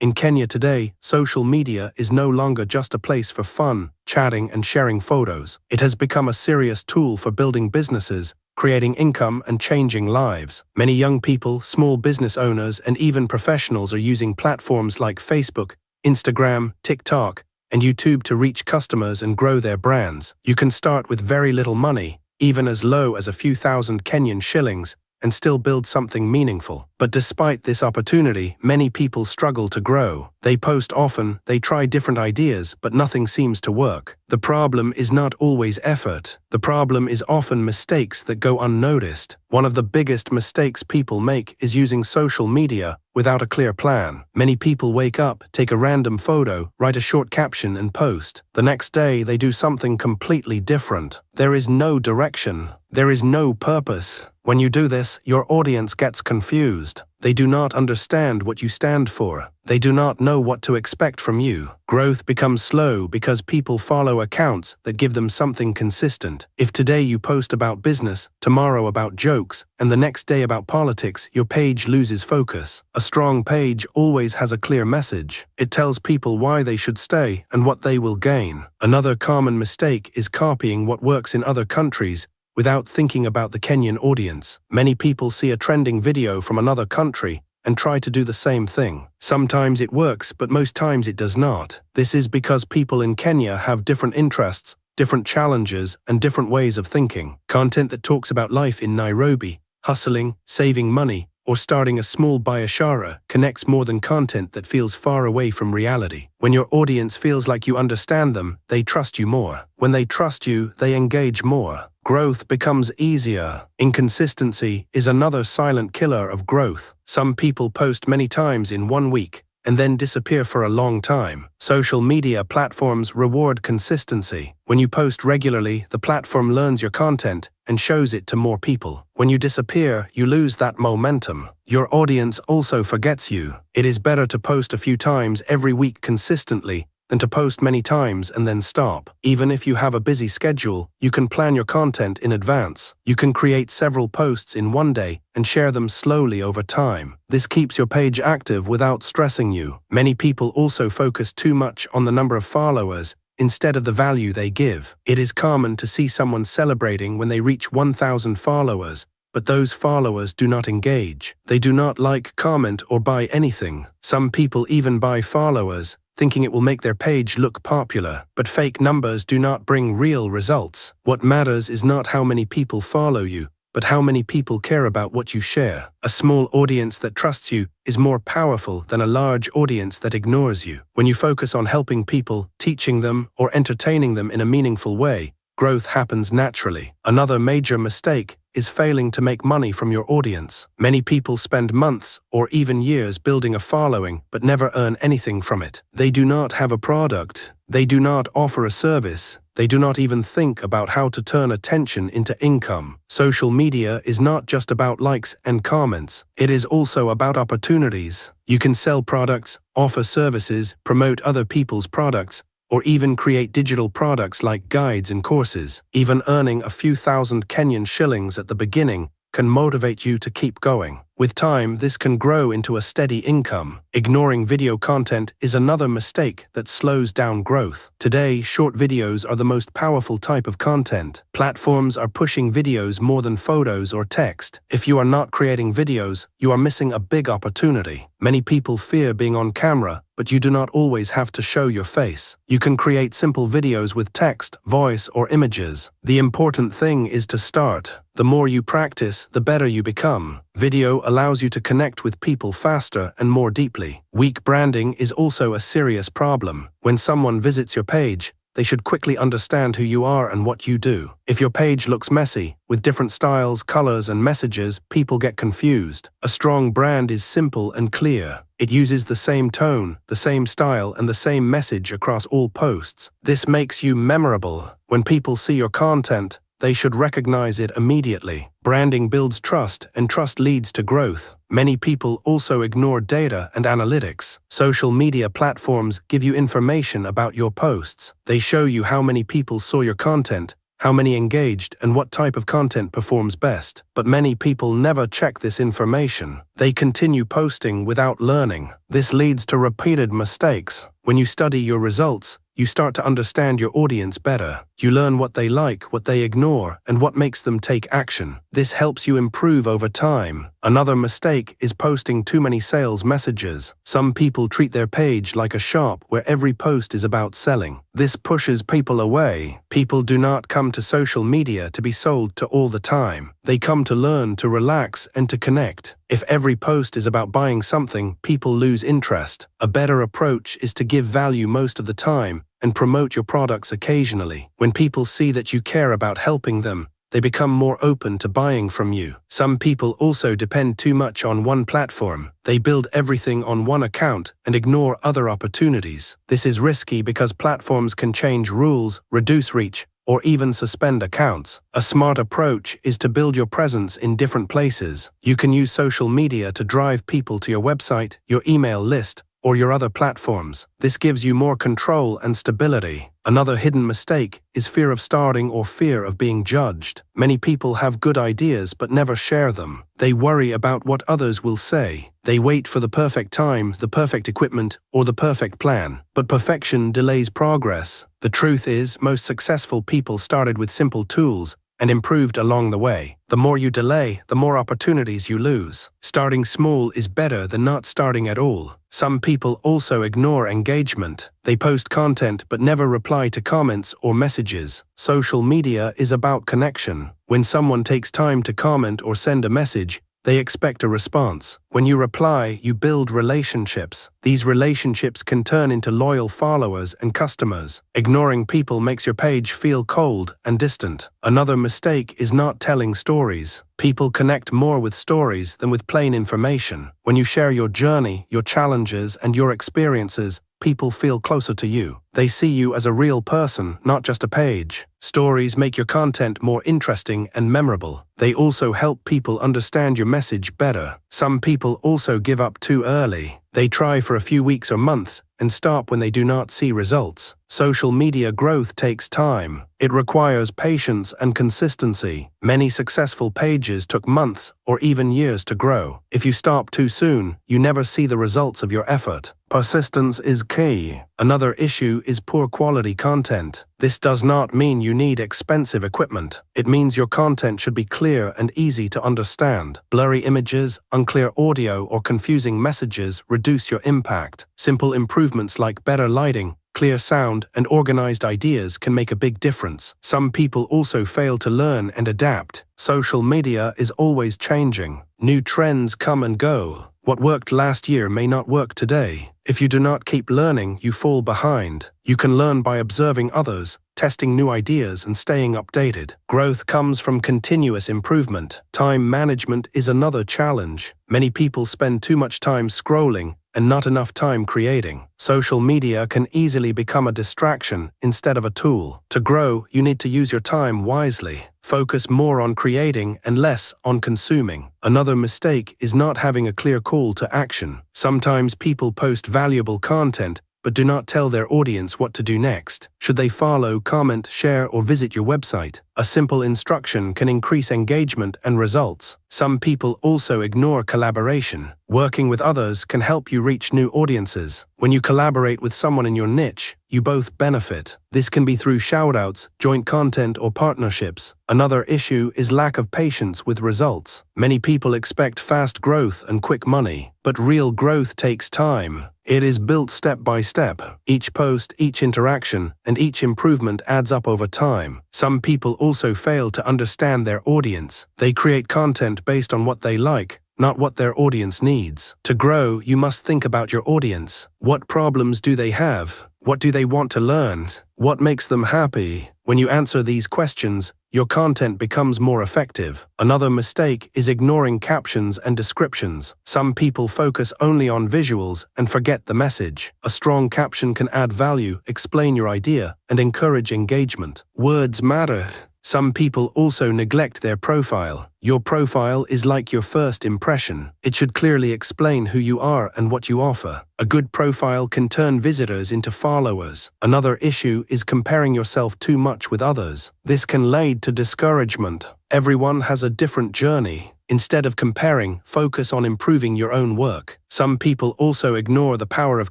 In Kenya today, social media is no longer just a place for fun, chatting, and sharing photos. It has become a serious tool for building businesses, creating income, and changing lives. Many young people, small business owners, and even professionals are using platforms like Facebook, Instagram, TikTok, and YouTube to reach customers and grow their brands. You can start with very little money, even as low as a few thousand Kenyan shillings, and still build something meaningful. But despite this opportunity, many people struggle to grow. They post often, they try different ideas, but nothing seems to work. The problem is not always effort. The problem is often mistakes that go unnoticed. One of the biggest mistakes people make is using social media without a clear plan. Many people wake up, take a random photo, write a short caption, and post. The next day, they do something completely different. There is no direction. There is no purpose. When you do this, your audience gets confused. They do not understand what you stand for. They do not know what to expect from you. Growth becomes slow because people follow accounts that give them something consistent. If today you post about business, tomorrow about jokes, and the next day about politics, your page loses focus. A strong page always has a clear message. It tells people why they should stay and what they will gain. Another common mistake is copying what works in other countries without thinking about the Kenyan audience. Many people see a trending video from another country and try to do the same thing. Sometimes it works, but most times it does not. This is because people in Kenya have different interests, different challenges, and different ways of thinking. Content that talks about life in Nairobi, hustling, saving money, or starting a small biashara connects more than content that feels far away from reality. When your audience feels like you understand them, they trust you more. When they trust you, they engage more. Growth becomes easier. Inconsistency is another silent killer of growth. Some people post many times in 1 week and then disappear for a long time. Social media platforms reward consistency. When you post regularly, the platform learns your content and shows it to more people. When you disappear, you lose that momentum. Your audience also forgets you. It is better to post a few times every week consistently than to post many times and then stop. Even if you have a busy schedule, you can plan your content in advance. You can create several posts in one day and share them slowly over time. This keeps your page active without stressing you. Many people also focus too much on the number of followers instead of the value they give. It is common to see someone celebrating when they reach 1,000 followers, but those followers do not engage. They do not like, comment, or buy anything. Some people even buy followers, thinking it will make their page look popular. But fake numbers do not bring real results. What matters is not how many people follow you, but how many people care about what you share. A small audience that trusts you is more powerful than a large audience that ignores you. When you focus on helping people, teaching them, or entertaining them in a meaningful way, growth happens naturally. Another major mistake is failing to make money from your audience. Many people spend months or even years building a following but never earn anything from it. They do not have a product. They do not offer a service. They do not even think about how to turn attention into income. Social media is not just about likes and comments. It is also about opportunities. You can sell products, offer services, promote other people's products, or even create digital products like guides and courses. Even earning a few thousand Kenyan shillings at the beginning can motivate you to keep going. With time, this can grow into a steady income. Ignoring video content is another mistake that slows down growth. Today, short videos are the most powerful type of content. Platforms are pushing videos more than photos or text. If you are not creating videos, you are missing a big opportunity. Many people fear being on camera, but you do not always have to show your face. You can create simple videos with text, voice, or images. The important thing is to start. The more you practice, the better you become. Video allows you to connect with people faster and more deeply. Weak branding is also a serious problem. When someone visits your page, they should quickly understand who you are and what you do. If your page looks messy, with different styles, colors, and messages, people get confused. A strong brand is simple and clear. It uses the same tone, the same style, and the same message across all posts. This makes you memorable. When people see your content, they should recognize it immediately. Branding builds trust, and trust leads to growth. Many people also ignore data and analytics. Social media platforms give you information about your posts. They show you how many people saw your content, how many engaged, and what type of content performs best. But many people never check this information. They continue posting without learning. This leads to repeated mistakes. When you study your results, you start to understand your audience better. You learn what they like, what they ignore, and what makes them take action. This helps you improve over time. Another mistake is posting too many sales messages. Some people treat their page like a shop where every post is about selling. This pushes people away. People do not come to social media to be sold to all the time. They come to learn, to relax, and to connect. If every post is about buying something, people lose interest. A better approach is to give value most of the time and promote your products occasionally. When people see that you care about helping them, they become more open to buying from you. Some people also depend too much on one platform. They build everything on one account and ignore other opportunities. This is risky because platforms can change rules, reduce reach, or even suspend accounts. A smart approach is to build your presence in different places. You can use social media to drive people to your website, your email list, or your other platforms. This gives you more control and stability. Another hidden mistake is fear of starting or fear of being judged. Many people have good ideas but never share them. They worry about what others will say. They wait for the perfect time, the perfect equipment, or the perfect plan. But perfection delays progress. The truth is, most successful people started with simple tools and improved along the way. The more you delay, the more opportunities you lose. Starting small is better than not starting at all. Some people also ignore engagement. They post content but never reply to comments or messages. Social media is about connection. When someone takes time to comment or send a message, they expect a response. When you reply, you build relationships. These relationships can turn into loyal followers and customers. Ignoring people makes your page feel cold and distant. Another mistake is not telling stories. People connect more with stories than with plain information. When you share your journey, your challenges, and your experiences, people feel closer to you. They see you as a real person, not just a page. Stories make your content more interesting and memorable. They also help people understand your message better. Some people also give up too early. They try for a few weeks or months and stop when they do not see results. Social media growth takes time. It requires patience and consistency. Many successful pages took months or even years to grow. If you stop too soon, you never see the results of your effort. Persistence is key. Another issue is poor quality content. This does not mean you need expensive equipment. It means your content should be clear and easy to understand. Blurry images, unclear audio, or confusing messages reduce your impact. Simple improvements like better lighting, clear sound, and organized ideas can make a big difference. Some people also fail to learn and adapt. Social media is always changing. New trends come and go. What worked last year may not work today. If you do not keep learning, you fall behind. You can learn by observing others, testing new ideas, and staying updated. Growth comes from continuous improvement. Time management is another challenge. Many people spend too much time scrolling and not enough time creating. Social media can easily become a distraction instead of a tool. To grow, you need to use your time wisely. Focus more on creating and less on consuming. Another mistake is not having a clear call to action. Sometimes people post valuable content but do not tell their audience what to do next. Should they follow, comment, share, or visit your website? A simple instruction can increase engagement and results. Some people also ignore collaboration. Working with others can help you reach new audiences. When you collaborate with someone in your niche, you both benefit. This can be through shoutouts, joint content, or partnerships. Another issue is lack of patience with results. Many people expect fast growth and quick money, but real growth takes time. It is built step by step. Each post, each interaction, and each improvement adds up over time. Some people also fail to understand their audience. They create content based on what they like, not what their audience needs. To grow, you must think about your audience. What problems do they have? What do they want to learn? What makes them happy? When you answer these questions, your content becomes more effective. Another mistake is ignoring captions and descriptions. Some people focus only on visuals and forget the message. A strong caption can add value, explain your idea, and encourage engagement. Words matter. Some people also neglect their profile. Your profile is like your first impression. It should clearly explain who you are and what you offer. A good profile can turn visitors into followers. Another issue is comparing yourself too much with others. This can lead to discouragement. Everyone has a different journey. Instead of comparing, focus on improving your own work. Some people also ignore the power of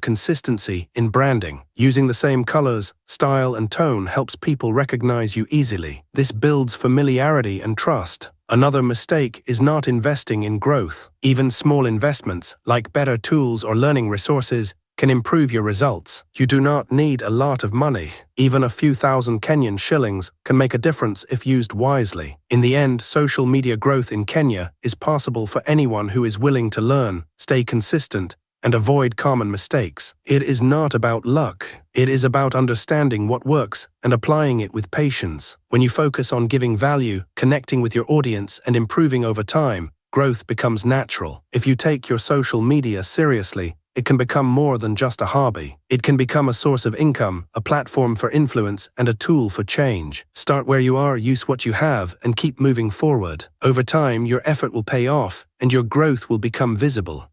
consistency in branding. Using the same colors, style, and tone helps people recognize you easily. This builds familiarity and trust. Another mistake is not investing in growth. Even small investments, like better tools or learning resources, can improve your results. You do not need a lot of money. Even a few thousand Kenyan shillings can make a difference if used wisely. In the end, social media growth in Kenya is possible for anyone who is willing to learn, stay consistent, and avoid common mistakes. It is not about luck. It is about understanding what works and applying it with patience. When you focus on giving value, connecting with your audience, and improving over time, growth becomes natural. If you take your social media seriously, it can become more than just a hobby. It can become a source of income, a platform for influence, and a tool for change. Start where you are, use what you have, and keep moving forward. Over time, your effort will pay off, and your growth will become visible.